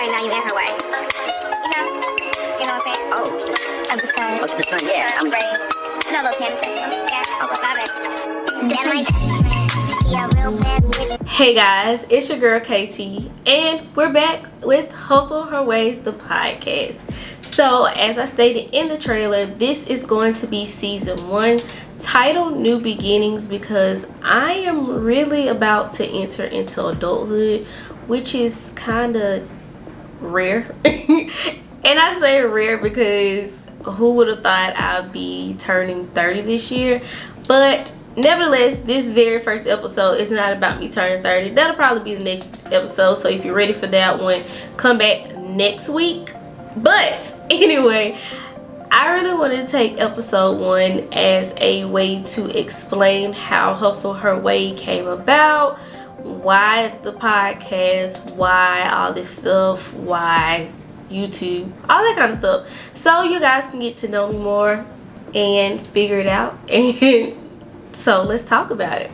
and now you in her way. You know what I'm saying? Oh. Of the sun. Of the sun, yeah. I'm great. No, little tan session. Yeah. Okay. Love it. Hey guys, it's your girl KT, and we're back with Hustle Her Way, the podcast. So, as I stated in the trailer, this is going to be season 1, titled New Beginnings, because I am really about to enter into adulthood, which is kind of rare. And I say rare because who would have thought I'd be turning 30 this year? But nevertheless, this very first episode is not about me turning 30. That'll probably be the next episode. So if you're ready for that one, come back next week. But anyway, I really wanted to take episode 1 as a way to explain how Hustle Her Way came about, why the podcast, why all this stuff, why YouTube, all that kind of stuff, so you guys can get to know me more and figure it out. And so let's talk about it.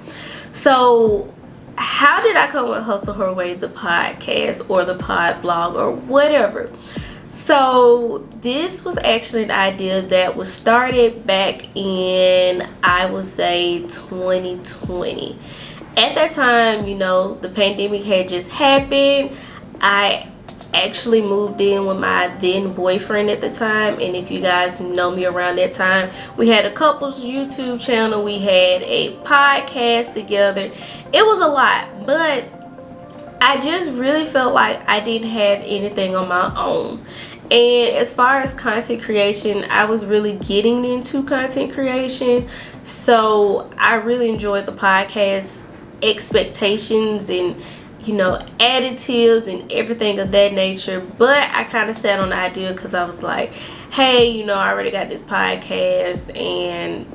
So how did I come with Hustle Her Way, the podcast, or the pod blog, or whatever? So this was actually an idea that was started back in, I would say, 2020. At that time, you know, the pandemic had just happened. I actually moved in with my then boyfriend at the time, and if you guys know me around that time, we had a couples YouTube channel, we had a podcast together. It was a lot, but I just really felt like I didn't have anything on my own. And as far as content creation, I was really getting into content creation, so I really enjoyed the podcast expectations and, you know, additives and everything of that nature. But I kind of sat on the idea because I was like, hey, you know, I already got this podcast and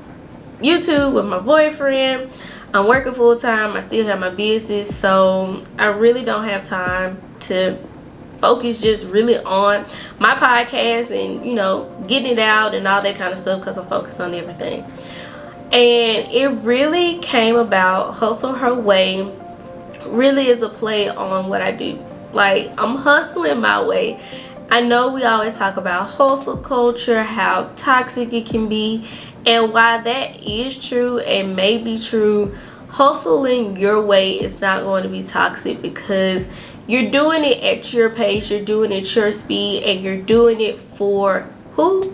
YouTube with my boyfriend. I'm working full-time. I still have my business, so I really don't have time to focus just really on my podcast and, you know, getting it out and all that kind of stuff because I'm focused on everything. And it really came about, Hustle Her Way really is a play on what I do. Like, I'm hustling my way. I know we always talk about hustle culture, how toxic it can be, and while that is true and may be true, hustling your way is not going to be toxic because you're doing it at your pace, you're doing it at your speed, and you're doing it for who?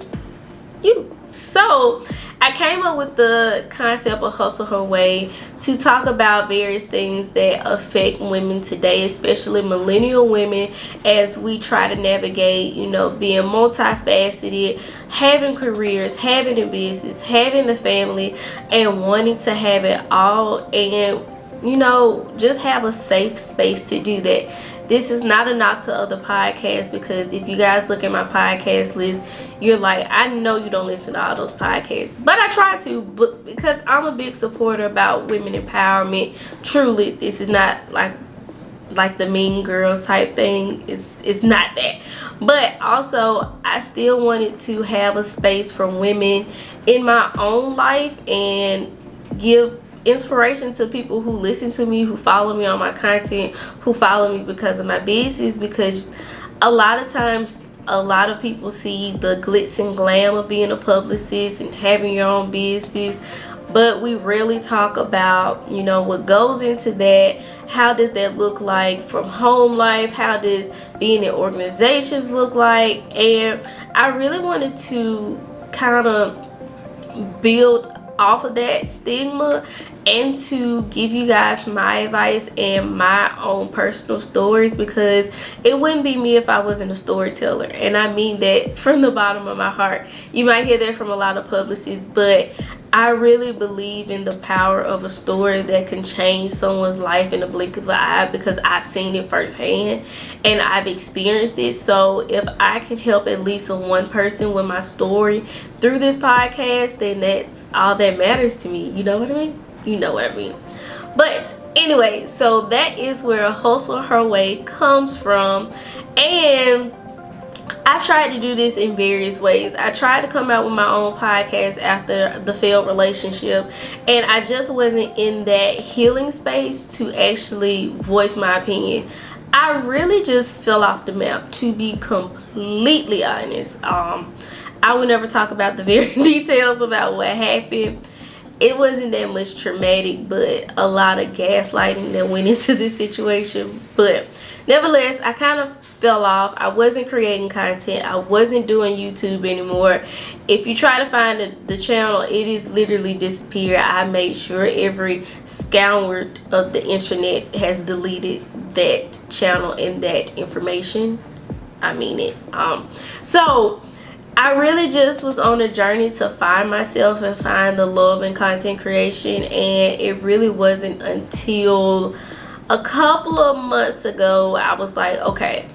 You. So I came up with the concept of Hustle Her Way to talk about various things that affect women today, especially millennial women, as we try to navigate, you know, being multifaceted, having careers, having a business, having the family, and wanting to have it all, and, you know, just have a safe space to do that. This is not a knock to other podcasts, because if you guys look at my podcast list, you're like, I know you don't listen to all those podcasts, but I try to, but because I'm a big supporter about women empowerment. Truly, this is not like the Mean Girls type thing. It's not that, but also I still wanted to have a space for women in my own life and give inspiration to people who listen to me, who follow me on my content, who follow me because of my business. Because a lot of times, a lot of people see the glitz and glam of being a publicist and having your own business, but we rarely talk about, you know, what goes into that. How does that look like from home life? How does being in organizations look like? And I really wanted to kind of build off of that stigma and to give you guys my advice and my own personal stories, because it wouldn't be me if I wasn't a storyteller, and I mean that from the bottom of my heart. You might hear that from a lot of publicists, but I really believe in the power of a story that can change someone's life in a blink of an eye, because I've seen it firsthand and I've experienced it. So if I can help at least one person with my story through this podcast, then that's all that matters to me. You know what I mean? You know what I mean. But anyway, so that is where Hustle Her Way comes from. And I've tried to do this in various ways. I tried to come out with my own podcast after the failed relationship, and I just wasn't in that healing space to actually voice my opinion. I really just fell off the map, to be completely honest. I would never talk about the very details about what happened. It wasn't that much traumatic, but a lot of gaslighting that went into this situation. But nevertheless, I kind of fell off. I wasn't creating content. I wasn't doing YouTube anymore. If you try to find the channel, it is literally disappeared. I made sure every scoundrel of the internet has deleted that channel and that information. I mean it. So I really just was on a journey to find myself and find the love in content creation, and it really wasn't until a couple of months ago I was like, okay,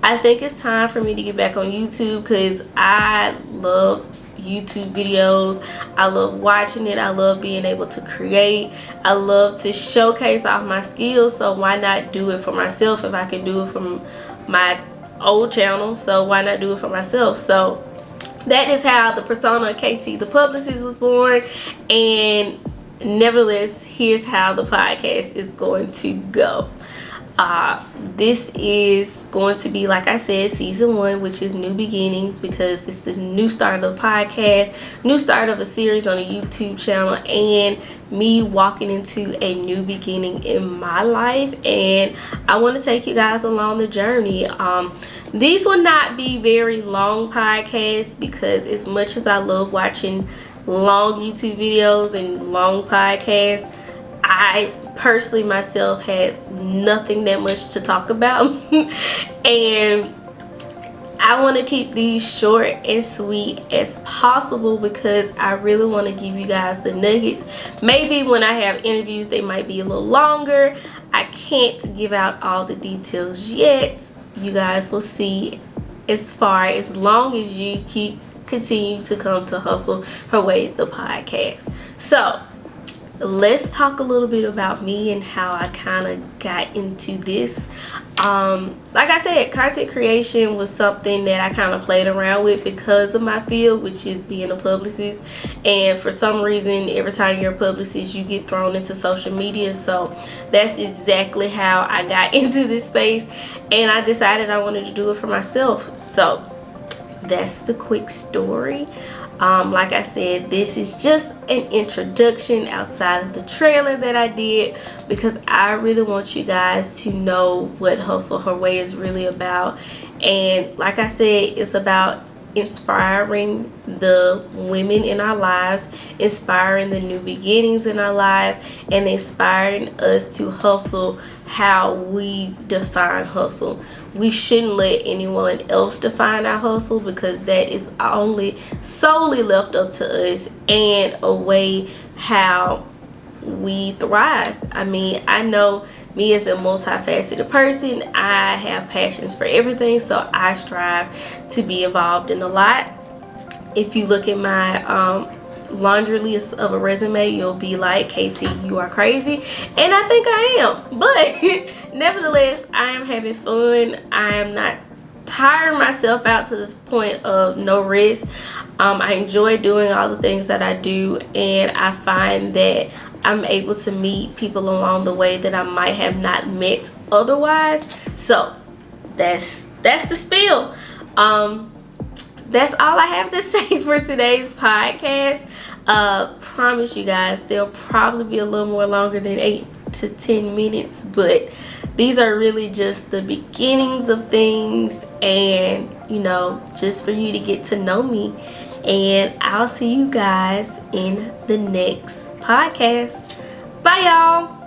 I think it's time for me to get back on YouTube, because I love YouTube videos. I love watching it. I love being able to create. I love to showcase off my skills, so why not do it for myself if I can do it from my old channel? So why not do it for myself? So that is how the persona KT the Publicist was born, and nevertheless, here's how the podcast is going to go. This is going to be, like I said, season 1, which is new beginnings, because it's the new start of the podcast, new start of a series on a YouTube channel, and me walking into a new beginning in my life. And I want to take you guys along the journey. These will not be very long podcasts, because as much as I love watching long YouTube videos and long podcasts, I personally myself had nothing that much to talk about. And I want to keep these short and sweet as possible, because I really want to give you guys the nuggets. Maybe when I have interviews they might be a little longer. I can't give out all the details yet. You guys will see as long as you continue to come to Hustle Her Way the podcast. So let's talk a little bit about me and how I kind of got into this. Like I said, content creation was something that I kind of played around with because of my field, which is being a publicist. And for some reason, every time you're a publicist, you get thrown into social media. So that's exactly how I got into this space, and I decided I wanted to do it for myself. So that's the quick story. Like I said, this is just an introduction outside of the trailer that I did, because I really want you guys to know what Hustle Her Way is really about. And like I said, it's about inspiring the women in our lives, inspiring the new beginnings in our life, and inspiring us to hustle how we define hustle. We shouldn't let anyone else define our hustle, because that is only solely left up to us and a way how we thrive. I mean, I know me as a multifaceted person, I have passions for everything, so I strive to be involved in a lot. If you look at my laundry list of a resume, you'll be like, KT, you are crazy, and I think I am. But nevertheless, I am having fun. I am not tiring myself out to the point of no rest. I enjoy doing all the things that I do, and I find that I'm able to meet people along the way that I might have not met otherwise. So that's the spiel. That's all I have to say for today's podcast. Promise you guys, they'll probably be a little more longer than 8 to 10 minutes, but these are really just the beginnings of things, and you know, just for you to get to know me. And I'll see you guys in the next podcast. Bye y'all.